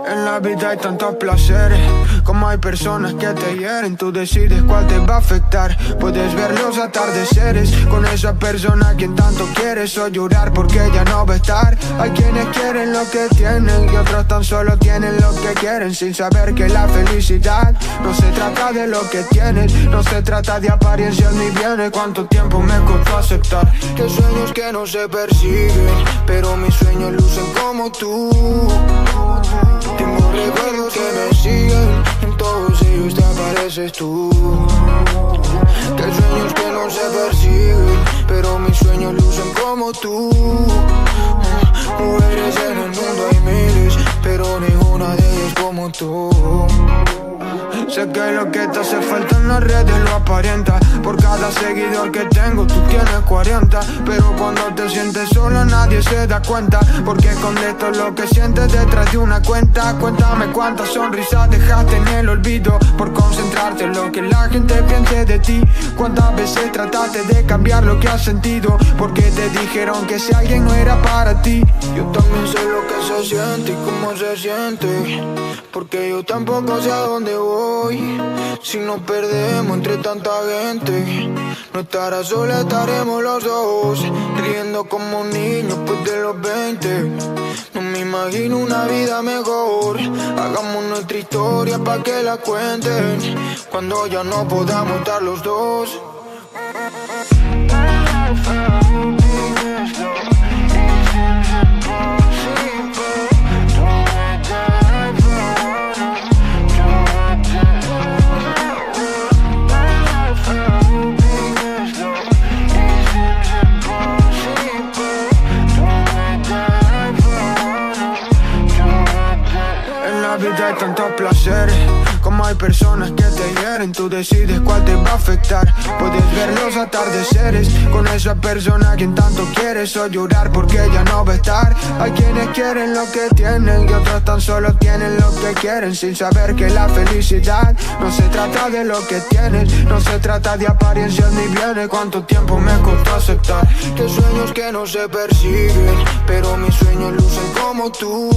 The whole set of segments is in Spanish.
En la vida hay tantos placeres, como hay personas que te hieren. Tú decides cuál te va a afectar. Puedes ver los atardeceres con esa persona a quien tanto quieres, o llorar porque ya no va a estar. Hay quienes quieren lo que tienen y otros tan solo tienen lo que quieren, sin saber que la felicidad no se trata de lo que tienes, no se trata de apariencias ni bienes. Cuánto tiempo me costó aceptar que sueños que no se persiguen, pero mis sueños lucen como tú. Tengo recuerdos que me siguen, en todos ellos te apareces tú. Que hay sueños que no se persiguen, pero mis sueños lucen como tú. Mujeres en el mundo hay miles, pero ninguna de ellas como tú. Sé que lo que te hace falta en las redes lo aparenta. Por cada seguidor que tengo tú tienes 40. Pero cuando te sientes sola nadie se da cuenta, porque escondes todo lo que sientes detrás de una cuenta. Cuéntame cuántas sonrisas dejaste en el olvido por concentrarte en lo que la gente piense de ti. Cuántas veces trataste de cambiar lo que has sentido porque te dijeron que si alguien no era para ti. Yo también sé lo que se siente y cómo se siente, porque yo tampoco sé a dónde voy. Si nos perdemos entre tanta gente, no estarás sola, estaremos los dos, riendo como niños pues de los 20. No me imagino una vida mejor. Hagamos nuestra historia pa' que la cuenten cuando ya no podamos estar los dos. En la vida hay tantos placeres, como hay personas que te hieren. Tú decides cuál te va a afectar. Puedes ver los atardeceres con esa persona a quien tanto quieres, o llorar porque ya no va a estar. Hay quienes quieren lo que tienen y otros tan solo tienen lo que quieren, sin saber que la felicidad no se trata de lo que tienes, no se trata de apariencias ni bienes. Cuánto tiempo me costó aceptar que sueños que no se persiguen, pero mis sueños lucen como tú.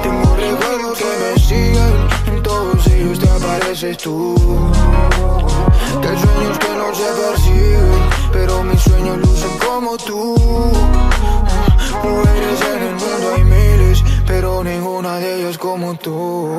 Tengo recuerdos que me siguen, en todos ellos te apareces tú. Que hay sueños que no se persiguen, pero mis sueños lucen como tú. Mujeres en el mundo hay miles, pero ninguna de ellas como tú.